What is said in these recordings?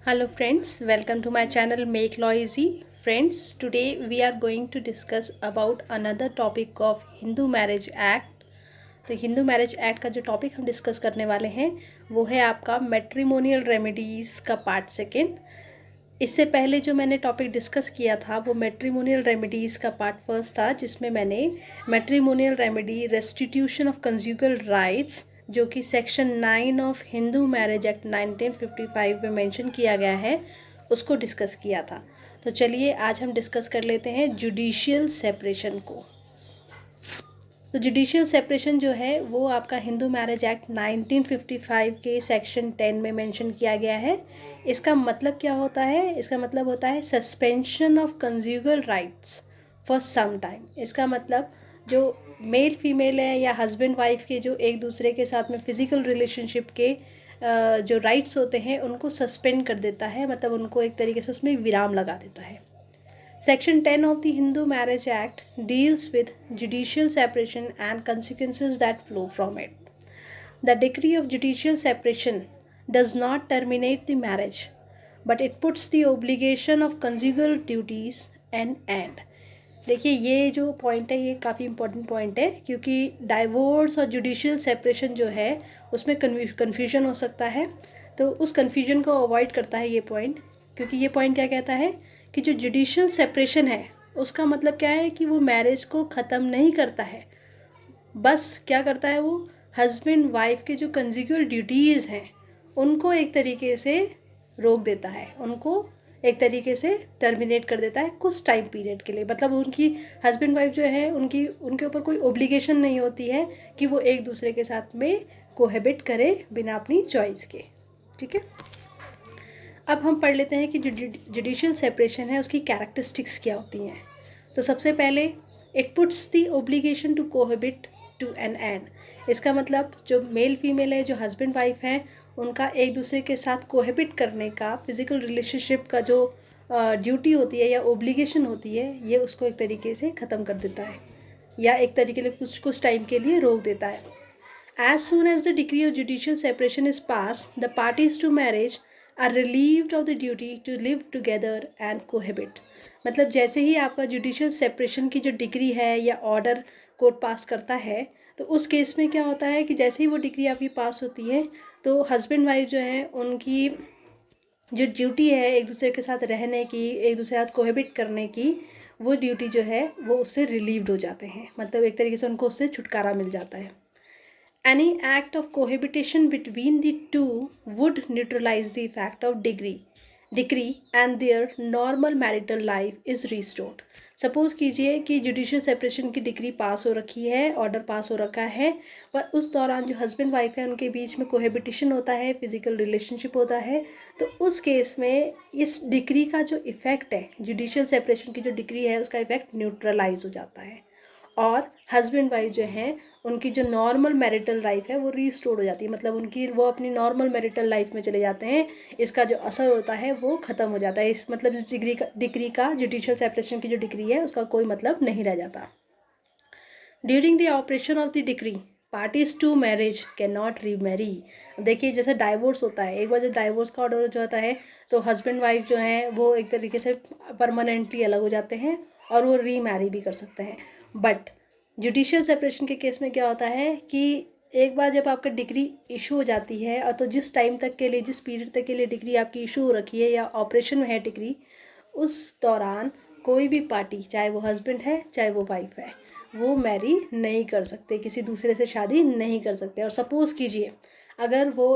Hello friends, welcome to my channel Make Law Easy. Friends, today we are going to discuss about another topic of Hindu Marriage Act. तो Hindu marriage act का जो topic हम discuss करने वाले हैं वो है आपका मैट्रिमोनियल रेमेडीज़ का पार्ट सेकेंड। इससे पहले जो मैंने टॉपिक डिस्कस किया था वो मैट्रिमोनियल रेमेडीज़ का पार्ट फर्स्ट था, जिसमें मैंने matrimonial remedy restitution of conjugal rights जो कि section 9 of Hindu marriage act 1955 में मेंशन किया गया है उसको डिस्कस किया था। तो चलिए आज हम डिस्कस कर लेते हैं जुडिशियल सेपरेशन को। तो जुडिशियल सेपरेशन जो है वो आपका हिंदू मैरिज एक्ट 1955 के सेक्शन 10 में मेंशन किया गया है। इसका मतलब क्या होता है? इसका मतलब होता है suspension of conjugal rights for some time. इसका मतलब जो मेल फीमेल है या हस्बैंड वाइफ के जो एक दूसरे के साथ में फ़िज़िकल रिलेशनशिप के जो राइट्स होते हैं उनको सस्पेंड कर देता है, मतलब उनको एक तरीके से उसमें विराम लगा देता है। Section 10 of the Hindu Marriage Act deals with judicial separation and consequences that flow from it. The decree of judicial separation does not terminate the marriage, but it puts the obligation of conjugal duties an end. देखिए ये जो point है ये काफ़ी important point है, क्योंकि divorce और judicial separation जो है उसमें कन्फ्यूजन हो सकता है। तो उस कन्फ्यूजन को अवॉइड करता है ये पॉइंट, क्योंकि ये पॉइंट क्या कहता है कि जो जुडिशियल सेपरेशन है उसका मतलब क्या है कि वो मैरिज को ख़त्म नहीं करता है, बस क्या करता है वो हस्बैंड वाइफ के जो कंजुगल ड्यूटीज़ हैं उनको एक तरीके से रोक देता है, उनको एक तरीके से टर्मिनेट कर देता है कुछ टाइम पीरियड के लिए। मतलब उनकी हस्बैंड वाइफ जो है उनके ऊपर कोई ओब्लिगेशन नहीं होती है कि वो एक दूसरे के साथ में कोहेबिट करे बिना अपनी चॉइस के। ठीक है, अब हम पढ़ लेते हैं कि जो जुडिशियल सेपरेशन है उसकी कैरेक्टरिस्टिक्स क्या होती हैं। तो सबसे पहले it puts the obligation to cohabit to an end. इसका मतलब जो मेल फीमेल है, जो हस्बैंड वाइफ हैं, उनका एक दूसरे के साथ कोहेबिट करने का फिज़िकल रिलेशनशिप का जो ड्यूटी होती है या ओब्लिगेशन होती है ये उसको एक तरीके से ख़त्म कर देता है या एक तरीके से कुछ टाइम के लिए रोक देता है। As soon as the decree of judicial separation is passed, the parties to marriage are relieved of the duty to live together and cohabit. मतलब जैसे ही आपका जुडिशियल सेपरेशन की जो डिग्री है या ऑर्डर कोर्ट पास करता है तो उस केस में क्या होता है कि जैसे ही वो डिग्री आपकी पास होती है तो हस्बैंड वाइफ जो है उनकी जो ड्यूटी है एक दूसरे के साथ रहने की, एक दूसरे के साथ कोहेबिट करने की, वो ड्यूटी जो है वो उससे रिलीव्ड हो जाते हैं, मतलब एक तरीके से उनको उससे छुटकारा मिल जाता है। Any act of cohabitation between the two would neutralize the effect of decree and their normal marital life is restored. Suppose कीजिए कि जुडिशियल सेपरेशन की डिग्री पास हो रखी है, ऑर्डर पास हो रखा है, पर उस दौरान जो हस्बैंड वाइफ है उनके बीच में कोहेबिटेशन होता है, फिजिकल रिलेशनशिप होता है, तो उस केस में इस डिग्री का जो इफ़ेक्ट है, जुडिशियल सेपरेशन की जो डिग्री है उसका इफ़ेक्ट न्यूट्रलाइज हो जाता है और हस्बैंड वाइफ जो है उनकी जो नॉर्मल मैरिटल लाइफ है वो रीस्टोर हो जाती है, मतलब वो अपनी नॉर्मल मैरिटल लाइफ में चले जाते हैं। इसका जो असर होता है वो ख़त्म हो जाता है। इस मतलब इस डिग्री का जुडिशियल सेपरेशन की जो डिग्री है उसका कोई मतलब नहीं रह जाता। During the operation of the degree parties to marriage can not remarry. देखिए जैसे डाइवोर्स होता है, एक बार जब डाइवोर्स का ऑर्डर जो होता है तो हस्बैंड वाइफ जो हैं वो एक तरीके से परमानेंटली अलग हो जाते हैं और वो री मैरी भी कर सकते हैं। बट जुडिशियल सेपरेशन के केस में क्या होता है कि एक बार जब आपका डिग्री इशू हो जाती है और तो जिस टाइम तक के लिए, जिस पीरियड तक के लिए डिग्री आपकी इशू हो रखी है या ऑपरेशन में है डिग्री, उस दौरान कोई भी पार्टी, चाहे वो हस्बैंड है चाहे वो वाइफ है, वो मैरी नहीं कर सकते, किसी दूसरे से शादी नहीं कर सकते। और सपोज़ कीजिए अगर वो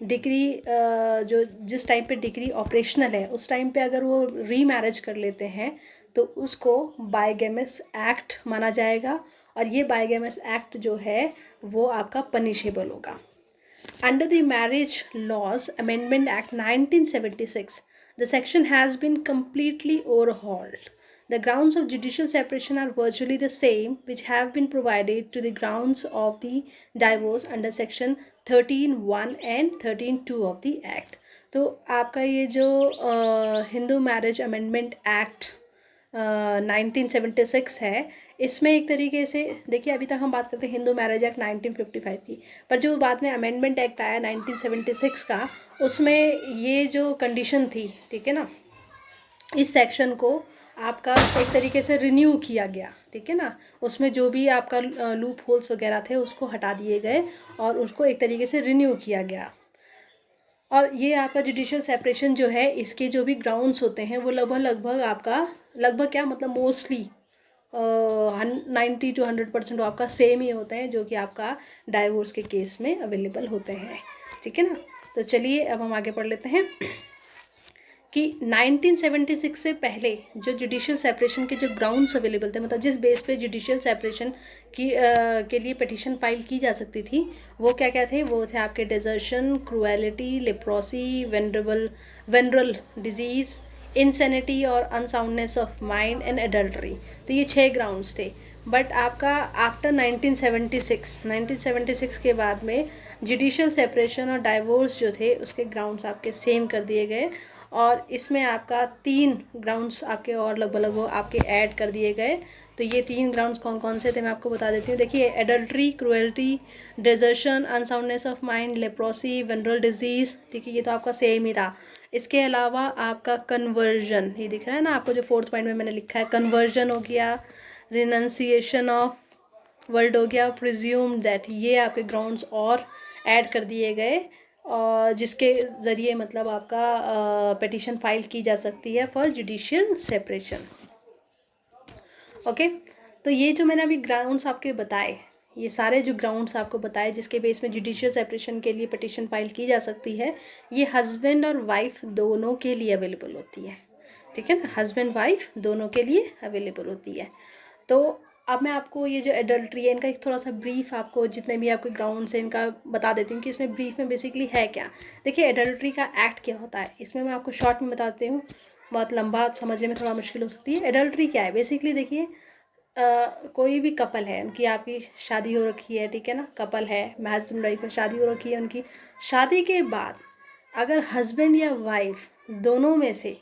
डिग्री जो जिस टाइम पे डिग्री ऑपरेशनल है उस टाइम पे अगर वो री मैरिज कर लेते हैं तो उसको बायगेमस एक्ट माना जाएगा और ये बायगेमस एक्ट जो है वो आपका पनिशेबल होगा। Under the Marriage Laws Amendment Act 1976, the section has been completely overhauled. The grounds of judicial separation are virtually the same which have been provided to the grounds of the divorce under section 13(1) and 13(2) of the Act. तो आपका ये जो Hindu marriage amendment act 1976 है, इसमें एक तरीके से देखिए, अभी तक हम बात करते हैं हिंदू मैरिज एक्ट 1955 की, पर जो बाद में अमेंडमेंट एक्ट आया 1976 का, उसमें ये जो कंडीशन थी, ठीक है ना, इस सेक्शन को आपका एक तरीके से रिन्यू किया गया, ठीक है ना। उसमें जो भी आपका लूप होल्स वगैरह थे उसको हटा दिए गए और उसको एक तरीके से रिन्यू किया गया। और ये आपका जुडिशियल सेपरेशन जो है, इसके जो भी ग्राउंड्स होते हैं वो लगभग आपका, लगभग क्या मतलब मोस्टली 90 to 100% वो आपका सेम ही होते हैं, जो कि आपका डाइवोर्स के केस में अवेलेबल होते हैं, ठीक है ना। तो चलिए अब हम आगे पढ़ लेते हैं कि 1976 से पहले जो जुडिशियल सेपरेशन के जो ग्राउंड्स अवेलेबल थे, मतलब जिस बेस पे जुडिशियल सेपरेशन की के लिए पिटीशन फाइल की जा सकती थी, वो क्या क्या थे? वो थे आपके desertion, cruelty, leprosy, venereal disease, insanity और unsoundness of mind and adultery. तो ये 6 ग्राउंड्स थे। बट आपका आफ्टर 1976 के बाद में जुडिशियल सेपरेशन और डाइवोर्स जो थे उसके ग्राउंड्स आपके सेम कर दिए गए, और इसमें आपका 3 ग्राउंड्स आपके और लगभग आपके ऐड कर दिए गए। तो ये 3 ग्राउंड्स कौन कौन से थे मैं आपको बता देती हूँ। देखिए, adultery, cruelty, desertion, unsoundness of mind, leprosy, venereal disease, ठीक है, ये तो आपका सेम ही था। इसके अलावा आपका कन्वर्जन, ये दिख रहा है ना आपको, जो 4th पॉइंट में मैंने लिखा है, कन्वर्जन हो गया, रिनंसिएशन ऑफ वर्ड हो गया, प्रिज्यूम दैट, ये आपके ग्राउंड्स और ऐड कर दिए गए, और जिसके ज़रिए मतलब आपका पिटीशन फाइल की जा सकती है फॉर जुडिशियल सेपरेशन। ओके, तो ये जो मैंने अभी ग्राउंड्स आपके बताए, ये सारे जो ग्राउंड्स आपको बताए जिसके बेस में जुडिशियल सेपरेशन के लिए पिटीशन फाइल की जा सकती है, ये हस्बैंड और वाइफ दोनों के लिए अवेलेबल होती है, ठीक है ना, हस्बैंड वाइफ दोनों के लिए अवेलेबल होती है। तो अब मैं आपको ये जो एडल्ट्री है इनका एक थोड़ा सा ब्रीफ, आपको जितने भी आपके ग्राउंड्स हैं इनका बता देती हूँ कि इसमें ब्रीफ में बेसिकली है क्या। देखिए, एडल्ट्री का एक्ट क्या होता है, इसमें मैं आपको शॉर्ट में बताती हूँ, बहुत लंबा समझने में थोड़ा मुश्किल हो सकती है। एडल्ट्री क्या है? बेसिकली देखिए, कोई भी कपल है, उनकी आपकी शादी हो रखी है, ठीक है ना, कपल है, हस्बैंड वाइफ में शादी हो रखी है, उनकी शादी के बाद अगर हस्बैंड या वाइफ दोनों में से,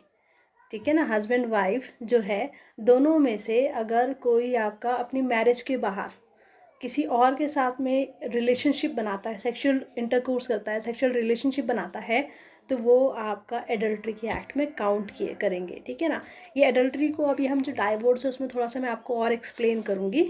ठीक है ना, हस्बैंड वाइफ जो है दोनों में से अगर कोई आपका अपनी मैरिज के बाहर किसी और के साथ में रिलेशनशिप बनाता है, सेक्सुअल इंटरकोर्स करता है, सेक्सुअल रिलेशनशिप बनाता है, तो वो आपका एडल्ट्री के एक्ट में काउंट किए करेंगे, ठीक है ना। ये एडल्ट्री को अभी हम जो डाइवोर्स है उसमें थोड़ा सा मैं आपको और एक्सप्लेन करूँगी,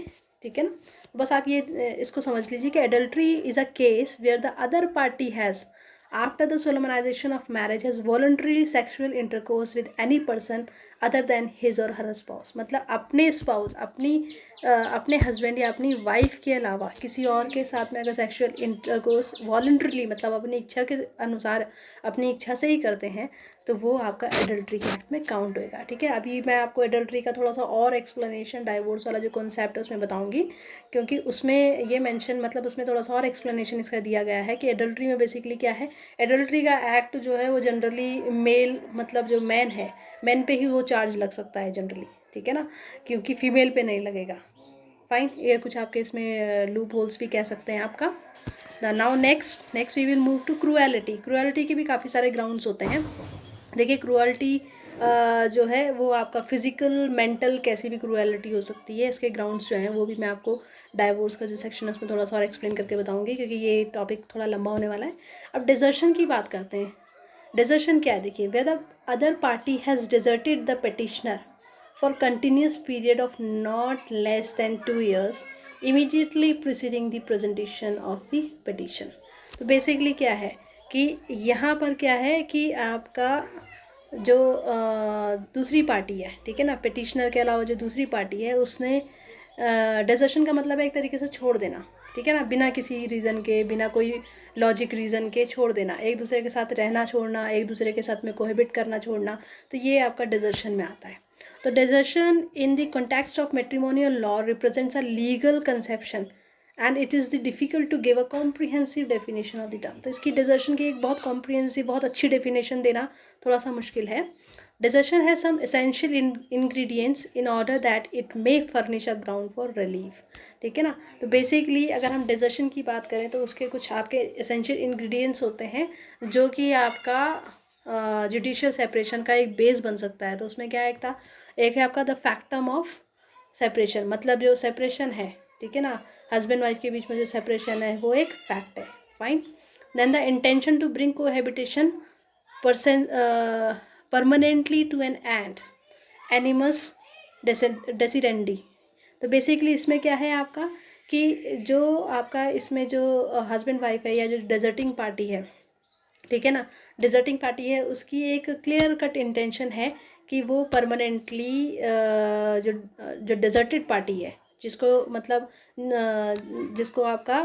ठीक है ना। बस आप ये इसको समझ लीजिए कि adultery is a case where the other party has after the solemnization of marriage has voluntarily sexual intercourse with any person other than his or her spouse। मतलब अपने स्पाउस, अपने हस्बैंड या अपनी वाइफ के अलावा किसी और के साथ में अगर सेक्सुअल इंटरकोर्स वॉलंटरीली, मतलब अपनी इच्छा के अनुसार, अपनी इच्छा से ही करते हैं, तो वो आपका एडल्ट्री के एक्ट में काउंट होएगा, ठीक है। अभी मैं आपको एडल्ट्री का थोड़ा सा और एक्सप्लेनेशन, डाइवोर्स वाला जो कॉन्सेप्ट है उसमें बताऊंगी, क्योंकि उसमें ये मेंशन, मतलब उसमें थोड़ा सा और एक्सप्लेनेशन इसका दिया गया है कि एडल्ट्री में बेसिकली क्या है। एडल्ट्री का एक्ट जो है वो जनरली मेल, मतलब जो मैन है, मैन पे ही वो चार्ज लग सकता है जनरली, ठीक है ना, क्योंकि फीमेल पे नहीं लगेगा। फाइन, ये कुछ आपके इसमें लूप होल्स भी कह सकते हैं आपका। Now next we will move to cruelty. Cruelty के भी काफ़ी सारे ग्राउंड्स होते हैं। देखिए, क्रूएलिटी जो है वो आपका फिजिकल, मेंटल, कैसी भी क्रूएलिटी हो सकती है। इसके ग्राउंड्स जो हैं वो भी मैं आपको डाइवोर्स का जो सेक्शन है उसमें थोड़ा सा और एक्सप्लेन करके बताऊंगी, क्योंकि ये टॉपिक थोड़ा लंबा होने वाला है। अब डिजर्शन की बात करते हैं। डिजर्शन क्या है? देखिए, where the other party has deserted the petitioner for continuous period of not less than 2 years immediately preceding the presentation of the petition. तो बेसिकली क्या है कि यहाँ पर क्या है कि आपका जो दूसरी पार्टी है, ठीक है ना, पिटिशनर के अलावा जो दूसरी पार्टी है उसने, डिजर्शन का मतलब है एक तरीके से छोड़ देना, ठीक है ना, बिना किसी रीज़न के, बिना कोई लॉजिक रीज़न के छोड़ देना, एक दूसरे के साथ रहना छोड़ना, एक दूसरे के साथ में कोहेबिट करना छोड़ना, तो ये आपका डिजर्शन में आता है। तो desertion in the context of matrimonial law represents a legal conception and it is the difficult to give a comprehensive definition of the term. तो इसकी डिजर्शन की एक बहुत कॉम्प्रिहेंसिव, बहुत अच्छी डेफिनेशन देना थोड़ा सा मुश्किल है। Desertion has some essential ingredients in order that it may furnish a ground for relief, ठीक है ना। तो बेसिकली अगर हम डिजर्शन की बात करें तो उसके कुछ आपके एसेंशियल इंग्रेडिएंट्स होते हैं जो कि आपका जुडिशियल सेपरेशन का एक बेस बन सकता है। तो उसमें क्या एक था, एक है आपका द फैक्टम ऑफ सेपरेशन, मतलब जो सेपरेशन है, ठीक है ना, हस्बैंड वाइफ के बीच में जो सेपरेशन है वो एक फैक्ट है, fine. Then the intention to bring cohabitation permanently to an end animus deserendi. तो बेसिकली इसमें क्या है आपका कि जो आपका इसमें जो हस्बैंड वाइफ है या जो डेजर्टिंग पार्टी है, ठीक है ना, डिजर्टिंग पार्टी है, उसकी एक क्लियर कट इंटेंशन है कि वो परमानेंटली जो जो डिजर्टेड पार्टी है, जिसको मतलब जिसको आपका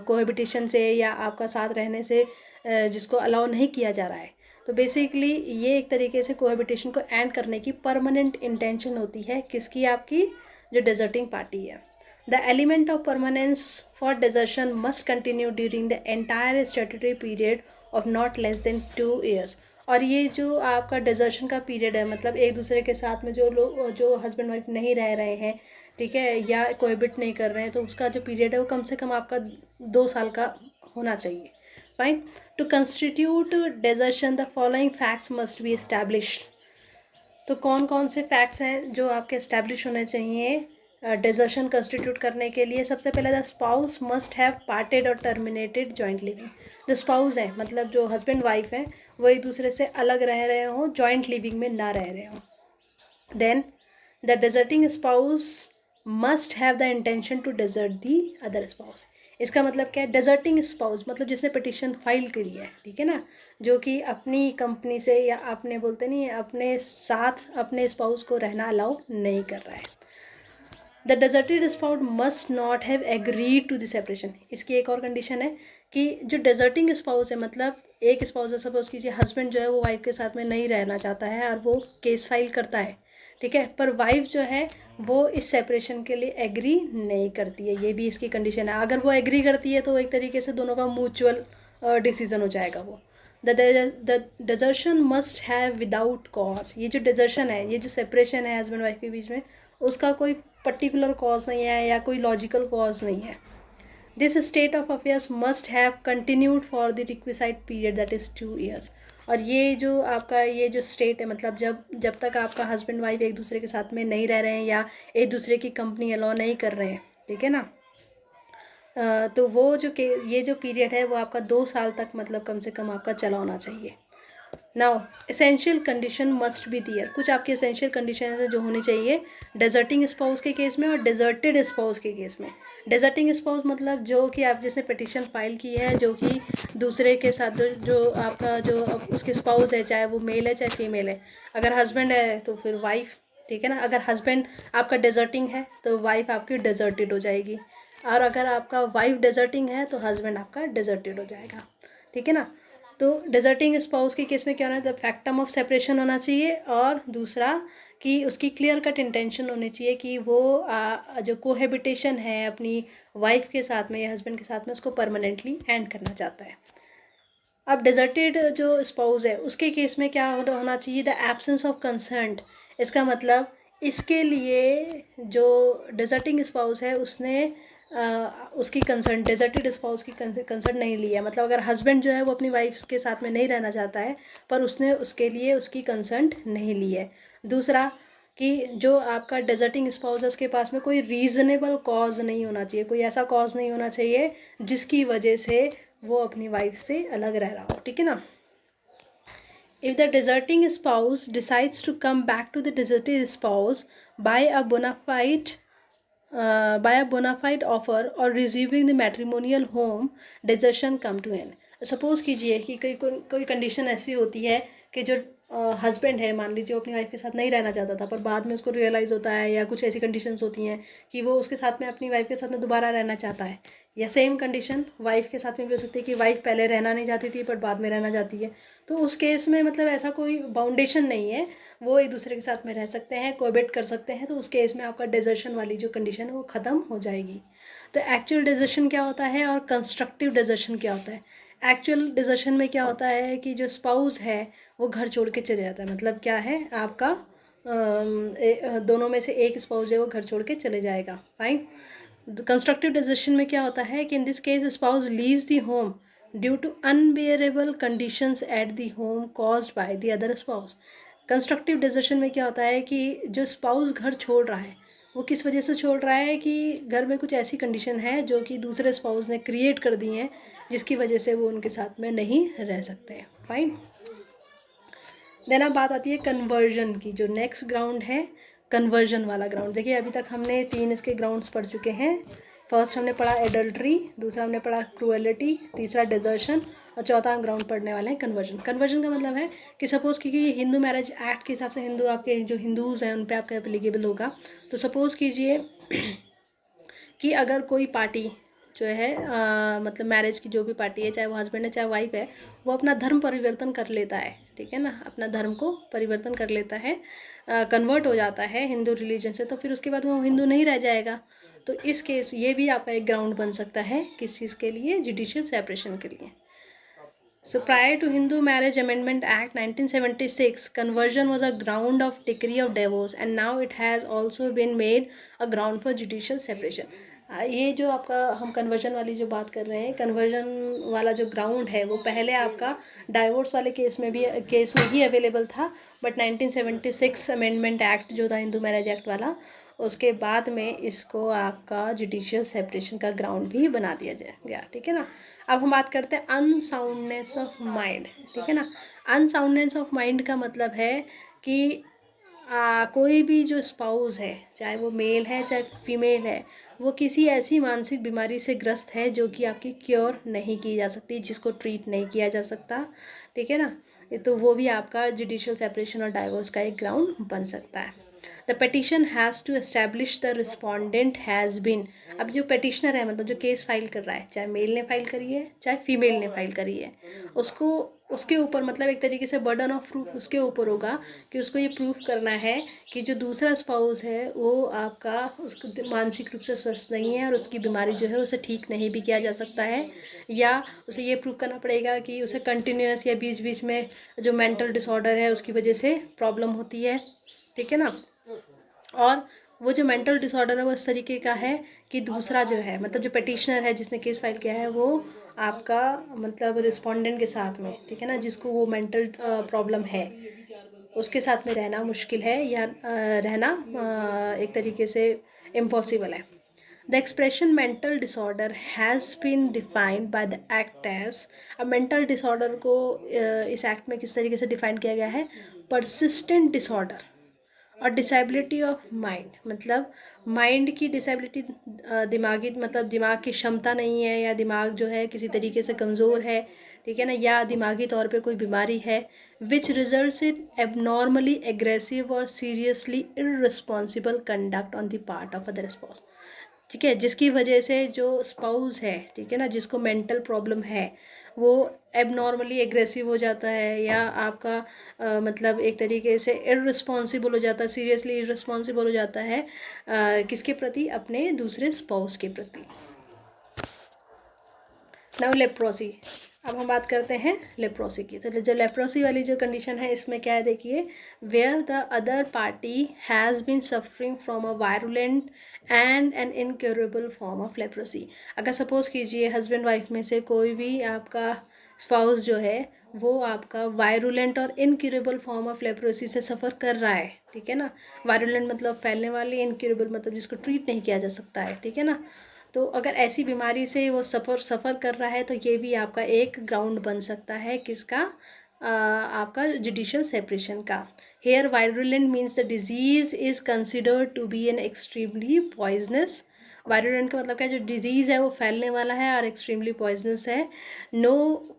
कोहेबिटेशन से या आपका साथ रहने से जिसको अलाउ नहीं किया जा रहा है, तो बेसिकली ये एक तरीके से कोहेबिटेशन को एंड करने की परमानेंट इंटेंशन होती है किसकी, आपकी जो डिजर्टिंग पार्टी है. The element of permanence for desertion must continue during the entire statutory period of not less than 2 years. और ये जो आपका डिजर्शन का पीरियड है, मतलब एक दूसरे के साथ में जो लोग जो हस्बैंड वाइफ नहीं रह रहे हैं, ठीक है, या कोएबिट नहीं कर रहे हैं, तो उसका जो पीरियड है वो कम से कम आपका 2 साल का होना चाहिए, fine. To constitute desertion the following facts must be established. तो कौन कौन से फैक्ट्स हैं जो आपके एस्टैब्लिश होने चाहिए डिजर्शन कंस्टिट्यूट करने के लिए. सबसे पहले the spouse must have parted और टर्मिनेटेड जॉइंट लिविंग. जो स्पाउस है, मतलब जो हस्बैंड वाइफ है, वो एक दूसरे से अलग रह रहे हों, जॉइंट लिविंग में ना रह रहे हों. Then the deserting spouse must have the intention to desert the other spouse. इसका मतलब क्या है, डिजर्टिंग स्पाउस मतलब जिसने पिटिशन फाइल करी है, ठीक है ना, जो कि अपनी कंपनी से या अपने बोलते नहीं अपने साथ अपने स्पाउस को रहना अलाउ नहीं कर रहा है. The deserted spouse must not have agreed to the separation. इसकी एक और कंडीशन है कि जो डेजर्टिंग स्पाउस है, मतलब एक स्पाउस है, सपोज कीजिए हस्बैंड जो है वो वाइफ के साथ में नहीं रहना चाहता है और वो केस फाइल करता है, ठीक है, पर वाइफ जो है वो इस सेपरेशन के लिए एग्री नहीं करती है, ये भी इसकी कंडीशन है. अगर वो एग्री करती है तो एक तरीके से दोनों का म्यूचुअल डिसीजन हो जाएगा वो. The desertion must have without cause. ये जो डिजर्शन है, ये जो सेपरेशन है हस्बैंड वाइफ के बीच में, उसका कोई पर्टिकुलर कॉज नहीं है या कोई लॉजिकल कॉज नहीं है. This state of affairs must have continued for the requisite period that is 2 years. और ये जो आपका ये जो स्टेट है, मतलब जब तक आपका हस्बैंड वाइफ एक दूसरे के साथ में नहीं रह रहे हैं या एक दूसरे की कंपनी अलाउ नहीं कर रहे हैं, ठीक है ना, तो वो जो ये जो पीरियड है वो आपका 2 साल तक मतलब कम से कम आपका चला होना चाहिए. Now essential condition must be दियर. कुछ आपकी एसेंशियल कंडीशन है जो होनी चाहिए डेजर्टिंग स्पाउस के केस में और डेजर्टेड स्पाउस के केस में. डेजर्टिंग स्पाउस मतलब जो कि आप जिसने पिटिशन फाइल की है, जो कि दूसरे के साथ जो आपका जो उसके स्पाउस है, चाहे वो मेल है चाहे फीमेल है. अगर हस्बैंड है तो फिर वाइफ, ठीक है ना. अगर हस्बैंड आपका डेजर्टिंग है तो वाइफ आपकी डेजर्टेड हो जाएगी, और अगर आपका वाइफ डेजर्टिंग है तो हस्बैंड आपका डेजर्टेड हो जाएगा, ठीक है ना. तो डेजर्टिंग स्पाउस के केस में क्या होना है, द फैक्टम ऑफ सेपरेशन होना चाहिए, और दूसरा कि उसकी क्लियर कट इंटेंशन होनी चाहिए कि वो जो कोहेबिटेशन है अपनी वाइफ के साथ में या हस्बैंड के साथ में उसको परमानेंटली एंड करना चाहता है. अब डेजर्टेड जो स्पाउस है उसके केस में क्या होना चाहिए, द एब्सेंस ऑफ कंसर्न. इसका मतलब इसके लिए जो डेजर्टिंग स्पाउस है उसने उसकी कंसर्न डेजर्टेड स्पाउस की कंसर्न नहीं लिया. मतलब अगर हस्बैंड जो है वो अपनी वाइफ के साथ में नहीं रहना चाहता है पर उसने उसके लिए उसकी कंसर्न नहीं ली है. दूसरा कि जो आपका डेजर्टिंग स्पाउस है उसके पास में कोई रीज़नेबल कॉज नहीं होना चाहिए, कोई ऐसा कॉज नहीं होना चाहिए जिसकी वजह से वो अपनी वाइफ से अलग रह रहा हो, ठीक है ना. If the deserting spouse decides to come back to the deserted spouse by a bona fide offer or receiving the matrimonial home, desertion come to end. Suppose कीजिए कि कोई कंडीशन ऐसी होती है कि जो हस्बैंड है, मान लीजिए वो अपनी वाइफ के साथ नहीं रहना चाहता था पर बाद में उसको रियलाइज़ होता है, या कुछ ऐसी कंडीशंस होती हैं कि वो उसके साथ में अपनी वाइफ के साथ में दोबारा रहना चाहता है, या सेम कंडीशन वाइफ के साथ में भी हो सकती है कि वाइफ पहले रहना नहीं चाहती थी पर बाद में रहना चाहती है. तो उस केस में मतलब ऐसा कोई बाउंडेशन नहीं है, वो एक दूसरे के साथ में रह सकते हैं, कोएबिट कर सकते हैं. तो उस केस में आपका डेजर्शन वाली जो कंडीशन है वो ख़त्म हो जाएगी. तो एक्चुअल डेजर्शन क्या होता है और कंस्ट्रक्टिव डेजर्शन क्या होता है. एक्चुअल डेजर्शन में क्या होता है कि जो स्पाउस है वो घर छोड़ के चले जाता है. मतलब क्या है आपका दोनों में से एक स्पाउस है वो घर छोड़ के चले जाएगा, फाइन. कंस्ट्रक्टिव डेजर्शन में क्या होता है कि in this case spouse leaves the home due to unbearable conditions at the home caused by the other spouse. Constructive decision में क्या होता है कि जो स्पाउस घर छोड़ रहा है वो किस वजह से छोड़ रहा है कि घर में कुछ ऐसी कंडीशन है जो कि दूसरे स्पाउस ने क्रिएट कर दी हैं, जिसकी वजह से वो उनके साथ में नहीं रह सकते। फाइन। देन अब बात आती है कन्वर्जन की। जो नेक्स्ट ग्राउंड है कन्वर्जन वाला ग्राउंड। देखिए अभी तक हमने 3 इसके ग्राउंड्स पढ़ चुके हैं। फर्स्ट हमने पढ़ा एडल्ट्री, दूसरा हमने पढ़ा क्रूएलिटी, तीसरा डिजर्शन, और चौथा हम ग्राउंड पढ़ने वाले हैं कन्वर्जन। कन्वर्जन का मतलब है कि सपोज़ कि ये हिंदू मैरिज एक्ट के हिसाब से हिंदू आपके जो हिंदूज़ हैं उन पर आपका एप्लीकेबल होगा। तो सपोज़ कीजिए कि अगर कोई पार्टी जो है मतलब मैरिज की जो भी पार्टी है, चाहे वो हस्बैंड है चाहे वाइफ है, वो अपना धर्म परिवर्तन कर लेता है, ठीक है ना, अपना धर्म को परिवर्तन कर लेता है, कन्वर्ट हो जाता है हिंदू रिलीजन से, तो फिर उसके बाद वो हिंदू नहीं रह जाएगा। तो इस केस ये भी आपका एक ग्राउंड बन सकता है किस चीज़ के लिए, जुडिशियल सेपरेशन के लिए। So prior to Hindu Marriage Amendment Act 1976, conversion was a ground of decree of divorce and now it has also been made a ground for judicial separation. ये जो आपका हम कन्वर्जन वाली जो बात कर रहे हैं, कन्वर्जन वाला जो ग्राउंड है वो पहले आपका डाइवोर्स वाले केस में ही अवेलेबल था, बट 1976 अमेंडमेंट एक्ट जो था हिंदू मैरिज एक्ट वाला, उसके बाद में इसको आपका जुडिशियल सेपरेशन का ग्राउंड भी बना दिया गया, ठीक है ना। अब हम बात करते हैं अनसाउंडनेस ऑफ माइंड, ठीक है ना। अनसाउंडनेस ऑफ माइंड का मतलब है कि कोई भी जो स्पाउस है, चाहे वो मेल है चाहे फीमेल है, वो किसी ऐसी मानसिक बीमारी से ग्रस्त है जो कि आपकी क्योर नहीं की जा सकती, जिसको ट्रीट नहीं किया जा सकता, ठीक है ना। तो वो भी आपका जुडिशियल सेपरेशन और डाइवोर्स का एक ग्राउंड बन सकता है। The petition has to establish the respondent has been. अब जो पेटिशनर है मतलब जो केस फाइल कर रहा है, चाहे मेल ने फाइल करी है चाहे फीमेल ने फाइल करी है, उसको उसके ऊपर मतलब एक तरीके से बर्डन ऑफ प्रूफ उसके ऊपर होगा कि उसको ये प्रूफ करना है कि जो दूसरा स्पाउस है वो आपका उसको मानसिक रूप से स्वस्थ नहीं है और उसकी बीमारी जो है उसे ठीक नहीं भी किया जा सकता है, या उसे ये प्रूफ करना पड़ेगा कि उसे कंटिन्यूस या बीच बीच में जो मेंटल डिसऑर्डर है उसकी वजह से प्रॉब्लम होती है, ठीक है ना। और वो जो मेंटल डिसऑर्डर है वो इस तरीके का है कि दूसरा जो है मतलब जो पेटिशनर है जिसने केस फाइल किया है वो आपका मतलब रिस्पोंडेंट के साथ में, ठीक है ना, जिसको वो मेंटल प्रॉब्लम है उसके साथ में रहना मुश्किल है या रहना एक तरीके से इम्पॉसिबल है। The expression mental disorder has been defined by the act as. अब मेंटल डिसऑर्डर को इस एक्ट में किस तरीके से डिफाइन किया गया है, परसिस्टेंट डिसऑर्डर और डिसेबिलिटी ऑफ माइंड, मतलब माइंड की डिसेबिलिटी, दिमागी मतलब दिमाग की क्षमता नहीं है या दिमाग जो है किसी तरीके से कमज़ोर है, ठीक है ना, या दिमागी तौर पे कोई बीमारी है, which results in abnormally aggressive और seriously irresponsible conduct on the part of other spouse, ठीक है, जिसकी वजह से जो स्पाउस है, ठीक है ना, जिसको मेंटल प्रॉब्लम है वो एबनॉर्मली एग्रेसिव हो जाता है या आपका मतलब एक तरीके से इररिस्पॉन्सिबल हो जाता है, सीरियसली इररिस्पॉन्सिबल हो जाता है किसके प्रति, अपने दूसरे स्पाउस के प्रति। Now leprosy. अब हम बात करते हैं लेप्रोसी की। तो जो लेप्रोसी वाली जो कंडीशन है इसमें क्या है, देखिए, where the other party has been suffering from a virulent and an incurable form of leprosy. अगर सपोज कीजिए हस्बैंड वाइफ में से कोई भी आपका स्पाउस जो है वो आपका वायरुलेंट और इनक्योरेबल फॉर्म ऑफ लेप्रोसी से सफ़र कर रहा है, ठीक है ना। वायरुलेंट मतलब फैलने वाली, इनक्योरेबल मतलब जिसको ट्रीट नहीं किया जा सकता है, ठीक है ना। तो अगर ऐसी बीमारी से वो सफ़र कर रहा है तो ये भी आपका एक ग्राउंड बन सकता है किसका, आपका जुडिशियल सेपरेशन का। Here virulent means the disease is considered to be an extremely poisonous. Virulent का मतलब क्या है, जो डिजीज़ है वो फैलने वाला है और एक्सट्रीमली पॉइजनस है। No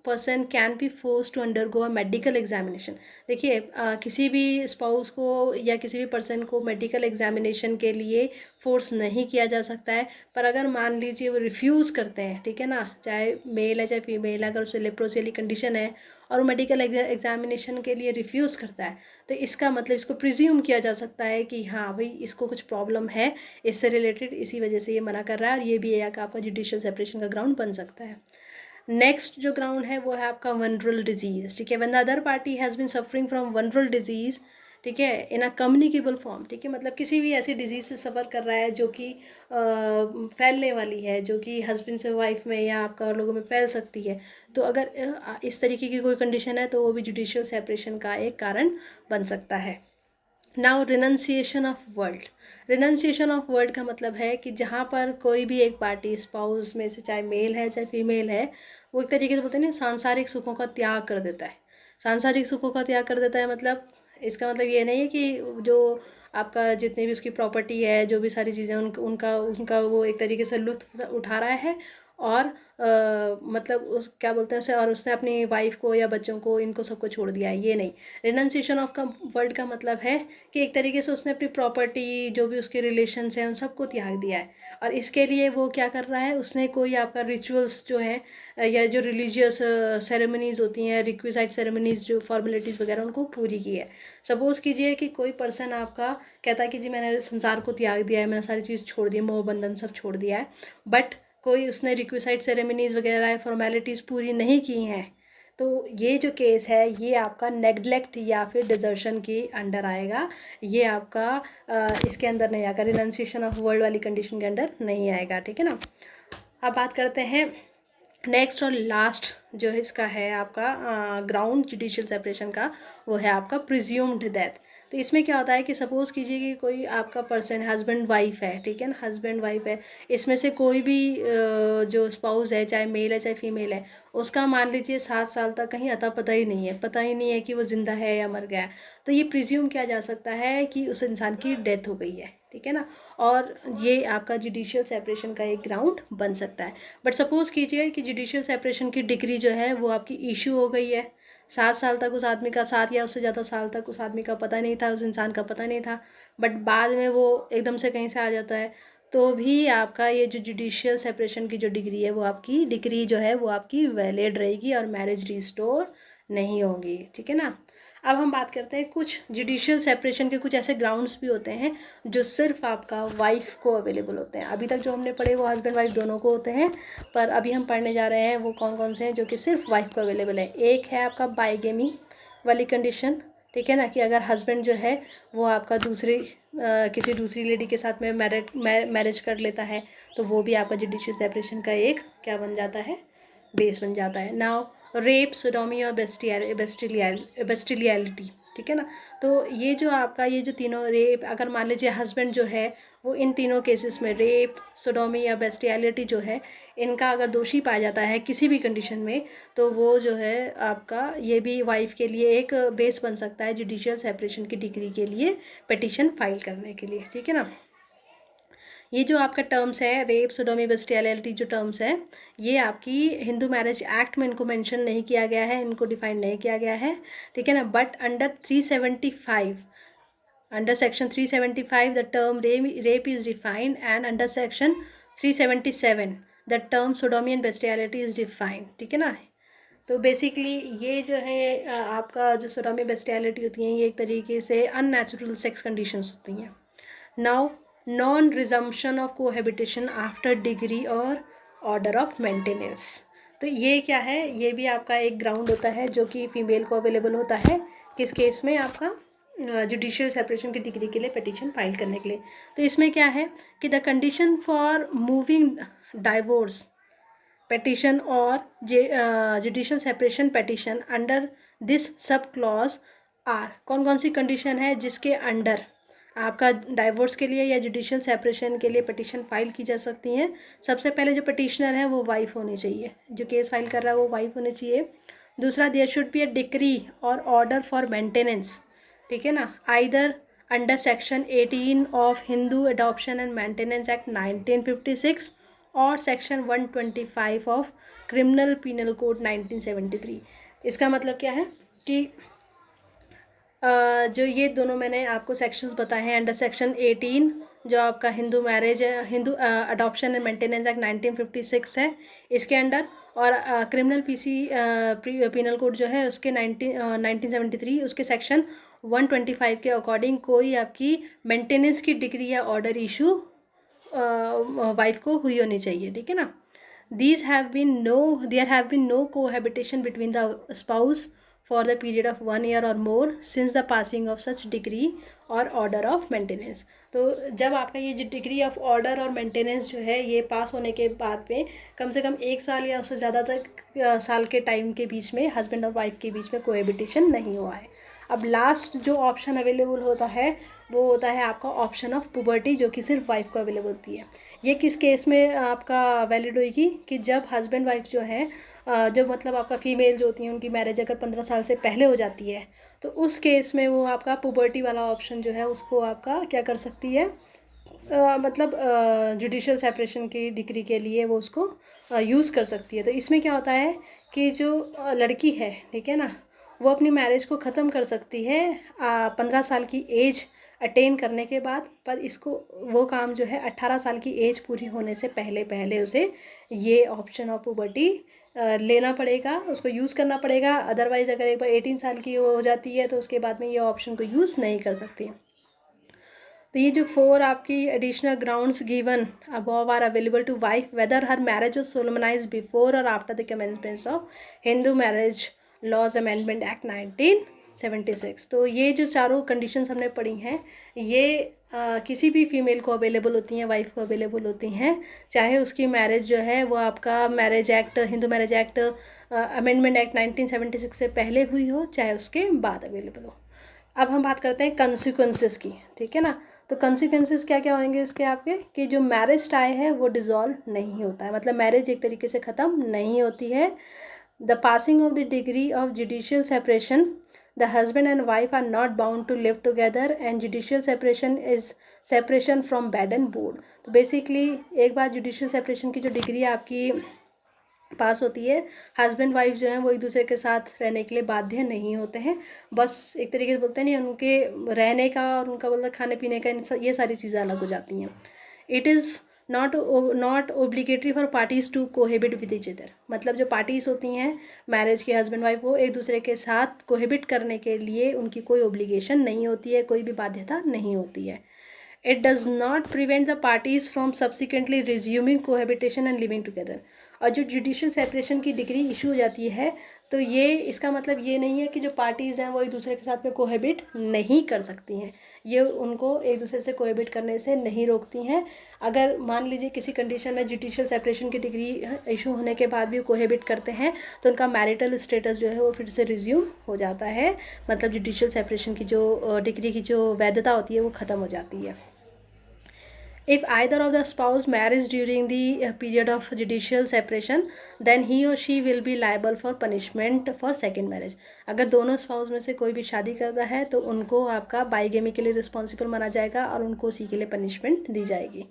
person can be force to undergo a medical examination. देखिए किसी भी स्पाउस को या किसी भी पर्सन को मेडिकल एग्जामिनेशन के लिए फोर्स नहीं किया जा सकता है, पर अगर मान लीजिए वो रिफ्यूज़ करते हैं, ठीक है ना, चाहे मेल है चाहे फीमेल, अगर उसे लेप्रोसी वाली कंडीशन है और वो मेडिकल एग्जामिनेशन के लिए रिफ्यूज़ करता है, तो इसका मतलब इसको प्रिज्यूम किया जा सकता है कि हाँ भाई इसको कुछ प्रॉब्लम है इससे रिलेटेड, इसी वजह से ये मना कर रहा है, और ये भी एक आपका जुडिशियल सेपरेशन का ग्राउंड बन सकता है। नेक्स्ट जो ग्राउंड है वो है आपका वनरल डिजीज़, ठीक है। When the other party has been suffering from venereal disease, ठीक है, इन अ कम्युनिकेबल फॉर्म, ठीक है, मतलब किसी भी ऐसी डिजीज़ से सफ़र कर रहा है जो कि फैलने वाली है, जो कि हस्बैंड से वाइफ में या आपका और लोगों में फैल सकती है, तो अगर इस तरीके की कोई कंडीशन है तो वो भी जुडिशियल सेपरेशन का एक कारण बन सकता है। Now renunciation of world. Renunciation of world का मतलब है कि जहाँ पर कोई भी एक पार्टी स्पाउस में से, चाहे मेल है चाहे फीमेल है, वो एक तरीके से बोलते हैं ना सांसारिक सुखों का त्याग कर देता है। सांसारिक सुखों का त्याग कर देता है मतलब इसका मतलब ये नहीं है कि जो आपका जितनी भी उसकी प्रॉपर्टी है, जो भी सारी चीज़ें उनका उनका वो एक तरीके से लुत्फ उठा रहा है और मतलब उस क्या बोलते हैं उसे, और उसने अपनी वाइफ को या बच्चों को इनको सबको छोड़ दिया है, ये नहीं। रिनंसिएशन ऑफ का वर्ल्ड का मतलब है कि एक तरीके से उसने अपनी प्रॉपर्टी, जो भी उसके रिलेशंस हैं, उन सबको त्याग दिया है। और इसके लिए वो क्या कर रहा है, उसने कोई आपका रिचुअल्स जो है या जो रिलीजियस सेरेमनीज होती हैं, रिक्विसाइट सेरेमनीज, जो फॉर्मेलिटीज़ वगैरह, उनको पूरी की है। सपोज़ कीजिए कि कोई पर्सन आपका कहता है कि जी मैंने संसार को त्याग दिया है, मैंने सारी चीज़ छोड़ दी, मोह बंधन सब छोड़ दिया है, बट कोई उसने रिक्विसाइट सेरेमनीज वगैरह फॉर्मेलिटीज़ पूरी नहीं की हैं, तो ये जो केस है ये आपका नेग्लेक्ट या फिर डिजर्शन के अंडर आएगा। ये आपका इसके अंदर नहीं आएगा, रिनंसिएशन ऑफ वर्ल्ड वाली कंडीशन के अंडर नहीं आएगा, ठीक है ना। अब बात करते हैं नेक्स्ट और लास्ट जो है इसका है आपका ग्राउंड जुडिशियल सेपरेशन का, वो है आपका प्रिज्यूम्ड डेथ। तो इसमें क्या होता है कि सपोज़ कीजिए कि कोई आपका पर्सन हस्बैंड वाइफ है, ठीक है ना, हस्बैंड वाइफ है, इसमें से कोई भी जो स्पाउस है, चाहे मेल है चाहे फीमेल है, उसका मान लीजिए 7 साल तक कहीं अता पता ही नहीं है, पता ही नहीं है कि वो ज़िंदा है या मर गया है, तो ये प्रिज्यूम किया जा सकता है कि उस इंसान की डेथ हो गई है, ठीक है ना। और ये आपका जुडिशियल सेपरेशन का एक ग्राउंड बन सकता है। बट सपोज़ कीजिए कि जुडिशियल सेपरेशन की डिग्री जो है वो आपकी इशू हो गई है, 7 साल तक उस आदमी का, 7 या उससे ज़्यादा साल तक उस आदमी का पता नहीं था, उस इंसान का पता नहीं था, बट बाद में वो एकदम से कहीं से आ जाता है, तो भी आपका ये जो जुडिशियल सेपरेशन की जो डिग्री है, वो आपकी डिग्री जो है वो आपकी वैलिड रहेगी और मैरिज रिस्टोर नहीं होगी, ठीक है ना। अब हम बात करते हैं कुछ जुडिशियल सेपरेशन के कुछ ऐसे ग्राउंड्स भी होते हैं जो सिर्फ आपका वाइफ को अवेलेबल होते हैं। अभी तक जो हमने पढ़े वो हस्बैंड वाइफ दोनों को होते हैं, पर अभी हम पढ़ने जा रहे हैं वो कौन कौन से हैं जो कि सिर्फ वाइफ को अवेलेबल है। एक है आपका बाइगेमी वाली कंडीशन, ठीक है ना, कि अगर हस्बैंड जो है वो आपका किसी दूसरी लेडी के साथ में मैरिज कर लेता है, तो वो भी आपका जुडिशियल सेपरेशन का एक क्या बन जाता है, बेस बन जाता है। नाउ रेप, सोडोमी और बेस्टिलियलिटी, ठीक है ना। तो ये जो आपका ये जो तीनों रेप, अगर मान लीजिए हस्बैंड जो है वो इन तीनों केसेस में रेप, सोडोमी या बेस्टियलिटी जो है, इनका अगर दोषी पाया जाता है किसी भी कंडीशन में, तो वो जो है आपका ये भी वाइफ के लिए एक बेस बन सकता है जुडिशियल सेपरेशन की डिग्री के लिए पिटीशन फाइल करने के लिए, ठीक है ना। ये जो आपका टर्म्स है रेप, सोडोमी, बेस्टियलिटी, जो टर्म्स है ये आपकी हिंदू मैरिज एक्ट में इनको मेंशन नहीं किया गया है, इनको डिफाइन नहीं किया गया है, ठीक है ना। But under 375, under section 375 the term rape is defined, and under section 377 the term sodomy and bestiality is defined, ठीक है ना। तो बेसिकली ये जो है आपका जो सोडोमी बेस्टियलिटी होती हैं, ये एक तरीके से अननेचुरल सेक्स कंडीशंस होती हैं। Now non resumption of cohabitation after degree और ऑर्डर ऑफ मेंटेनेंस। तो ये क्या है, ये भी आपका एक ग्राउंड होता है जो कि फीमेल को अवेलेबल होता है किस केस में, आपका जुडिशियल सेपरेशन की डिग्री के लिए पिटीशन फाइल करने के लिए। तो इसमें क्या है कि the condition for moving divorce petition और judicial separation petition under this sub clause are, कौन कौन सी कंडीशन है जिसके अंडर आपका डाइवोर्स के लिए या जुडिशियल सेपरेशन के लिए पिटीशन फाइल की जा सकती हैं। सबसे पहले जो पिटिशनर है वो वाइफ होनी चाहिए, जो केस फाइल कर रहा है वो वाइफ होनी चाहिए। दूसरा, there should be a decree or order for maintenance, ठीक है ना, either under section 18 of Hindu adoption and maintenance act 1956 or section 125 of criminal penal code 1973। इसका मतलब क्या है कि जो ये दोनों मैंने आपको सेक्शंस बताए हैं, अंडर सेक्शन 18 जो आपका Hindu marriage Hindu adoption and maintenance act 1956 है, इसके अंडर, और क्रिमिनल पीनल कोड जो है उसके 1973 उसके सेक्शन 125 के अकॉर्डिंग कोई आपकी मेंटेनेंस की डिग्री या ऑर्डर इशू वाइफ को हुई होनी चाहिए, ठीक है ना। There have been no cohabitation between the spouse for the period of 1 year or more since the passing of such degree और order of maintenance। तो जब आपका ये जो डिग्री ऑफ ऑर्डर और मेंटेनेंस जो है ये पास होने के बाद में कम से कम 1 साल या उससे ज़्यादा तक साल के टाइम के बीच में हस्बैंड और वाइफ के बीच में कोएबिटेशन नहीं हुआ है। अब लास्ट जो ऑप्शन अवेलेबल होता है वो होता है आपका ऑप्शन ऑफ पुबर्टी, जो कि सिर्फ वाइफ को अवेलेबल होती है। ये किस केस में आपका वैलिड होगी कि जब हस्बैंड वाइफ जो है जब मतलब आपका फीमेल जो होती है उनकी मैरिज अगर 15 साल से पहले हो जाती है तो उस केस में वो आपका पुबर्टी वाला ऑप्शन जो है उसको आपका क्या कर सकती है, मतलब जुडिशियल सेपरेशन की डिग्री के लिए वो उसको यूज़ कर सकती है। तो इसमें क्या होता है कि जो लड़की है, ठीक है ना, वो अपनी मैरिज को ख़त्म कर सकती है 15 साल की एज अटेन करने के बाद, पर इसको वो काम जो है 18 साल की एज पूरी होने से पहले पहले उसे ये ऑप्शन ऑफ पुबर्टी लेना पड़ेगा, उसको यूज़ करना पड़ेगा। अदरवाइज़ अगर एक बार 18 साल की हो जाती है तो उसके बाद में ये ऑप्शन को यूज़ नहीं कर सकती। तो ये जो 4 आपकी additional grounds given above are available to wife whether her marriage was solemnised before और after the commencement of Hindu marriage laws amendment act 1976। तो ये जो चारों कंडीशंस हमने पढ़ी हैं ये किसी भी फीमेल को अवेलेबल होती हैं, वाइफ को अवेलेबल होती हैं, चाहे उसकी मैरिज जो है वो आपका marriage act Hindu marriage act amendment act 1976 से पहले हुई हो, चाहे उसके बाद अवेलेबल हो। अब हम बात करते हैं कंसिक्वेंसेस की, ठीक है ना। तो कंसिक्वेंसेस क्या क्या होंगे इसके आपके कि जो मैरिज टाई है वो डिसॉल्व नहीं होता है, मतलब मैरिज एक तरीके से ख़त्म नहीं होती है। The passing of the degree of judicial separation, the husband and wife are not bound to live together and judicial separation is separation from bed and board. तो बेसिकली एक बार जुडिशियल सेपरेशन की जो डिग्री आपकी पास होती है, husband wife जो है वो एक दूसरे के साथ रहने के लिए बाध्य नहीं होते हैं। बस एक तरीके से बोलते हैं नहीं, उनके रहने का और उनका मतलब खाने पीने का ये सारी चीज़ें अलग हो जाती हैं। It is not obligatory for parties to cohabit with each other, मतलब जो पार्टीज़ होती हैं मैरिज के हस्बैंड वाइफ वो एक दूसरे के साथ कोहेबिट करने के लिए उनकी कोई ओब्लिगेशन नहीं होती है, कोई भी बाध्यता नहीं होती है। It does not prevent the parties from subsequently resuming cohabitation and living together। और जो जुडिशियल सेपरेशन की डिग्री इशू हो जाती है तो ये इसका मतलब ये नहीं है कि जो पार्टीज़ हैं वो एक दूसरे के साथ में कोहेबिट नहीं कर सकती हैं, ये उनको एक दूसरे से कोहेबिट करने से नहीं रोकती हैं। अगर मान लीजिए किसी कंडीशन में जुडिशियल सेपरेशन की डिग्री इशू होने के बाद भी कोहेबिट करते हैं तो उनका मैरिटल स्टेटस जो है वो फिर से रिज्यूम हो जाता है, मतलब जुडिशियल सेपरेशन की जो डिग्री की जो वैधता होती है वो ख़त्म हो जाती है। If either of the spouse marries during the period of judicial separation, then he or she will be liable for punishment for second marriage। अगर दोनों स्पाउस में से कोई भी शादी करता है तो उनको आपका बाइगेमी के लिए रिस्पॉन्सिबल माना जाएगा और उनको उसी के लिए पनिशमेंट दी जाएगी।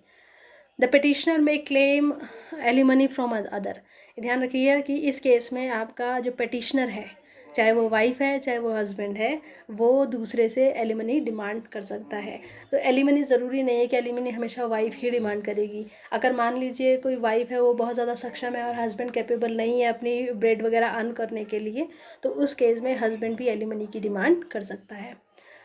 द पिटिशनर में क्लेम एलिमनी फ्रॉम अदर। ध्यान रखिए कि इस केस में आपका जो पिटिशनर है, चाहे वो वाइफ है चाहे वो हस्बैंड है, वो दूसरे से एलिमनी डिमांड कर सकता है। तो एलिमनी ज़रूरी नहीं है कि एलिमनी हमेशा वाइफ ही डिमांड करेगी। अगर मान लीजिए कोई वाइफ है वो बहुत ज़्यादा सक्षम है और हस्बैंड कैपेबल नहीं है अपनी ब्रेड वगैरह अर्न करने के लिए, तो उस केस में हस्बैंड भी एलिमनी की डिमांड कर सकता है।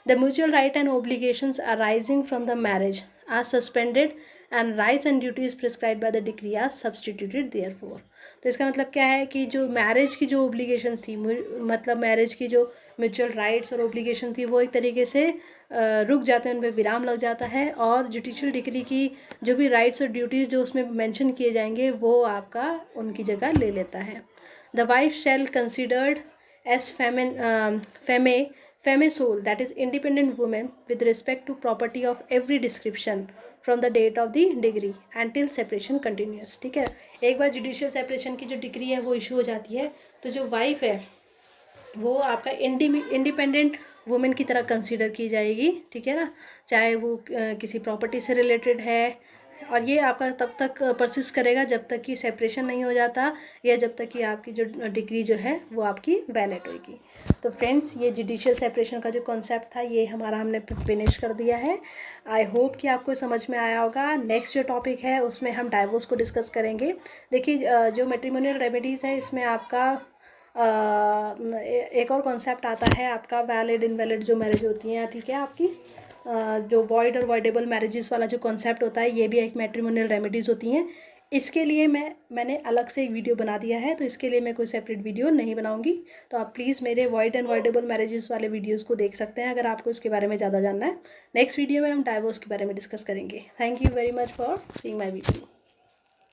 The mutual right and obligations arising from the marriage are suspended and rights and duties prescribe by the degree are substituted therefor. तो इसका मतलब क्या है कि जो मैरिज की जो ओब्लिगेशंस थी, मतलब मैरिज की जो म्यूचुअल राइट्स और ओब्लिगेशन थी वो एक तरीके से रुक जाते हैं, उन पर विराम लग जाता है, और जुडिशियल डिग्री की जो भी राइट्स और ड्यूटीज़ जो उसमें मेंशन किए जाएंगे वो आपका उनकी जगह ले लेता है। The wife shall considered as feme sole that is independent women with respect to property of every description from the date of the degree until separation continues. ठीक है, एक बार जुडिशियल सेपरेशन की जो डिग्री है वो इशू हो जाती है तो जो वाइफ है वो आपका इंडिपेंडेंट वुमेन की तरह कंसीडर की जाएगी, ठीक है ना, चाहे वो किसी प्रॉपर्टी से रिलेटेड है, और ये आपका तब तक परसिस्ट करेगा जब तक कि सेपरेशन नहीं हो जाता या जब तक कि आपकी जो डिग्री जो है वो आपकी वैलिड होगी। तो फ्रेंड्स, ये जुडिशियल सेपरेशन का जो कॉन्सेप्ट था ये हमने फिनिश कर दिया है। आई होप कि आपको समझ में आया होगा। नेक्स्ट जो टॉपिक है उसमें हम डाइवोर्स को डिस्कस करेंगे। देखिए, जो मैट्रिमोनियल रेमेडीज़ है इसमें आपका एक और कॉन्सेप्ट आता है आपका वैलिड इनवैलिड जो मैरिज होती हैं, ठीक है, आपकी जो वॉइड और वॉइडेबल मैरिजेस वाला जो कॉन्सेप्ट होता है ये भी एक मैट्रिमोनियल रेमेडीज़ होती हैं। इसके लिए मैंने अलग से एक वीडियो बना दिया है, तो इसके लिए मैं कोई सेपरेट वीडियो नहीं बनाऊंगी। तो आप प्लीज़ मेरे वॉइड एंड वॉइडेबल मैरिजेस वाले वीडियोस को देख सकते हैं अगर आपको इसके बारे में ज़्यादा जानना है। नेक्स्ट वीडियो में हम डाइवोर्स के बारे में डिस्कस करेंगे। Thank you very much for seeing my video.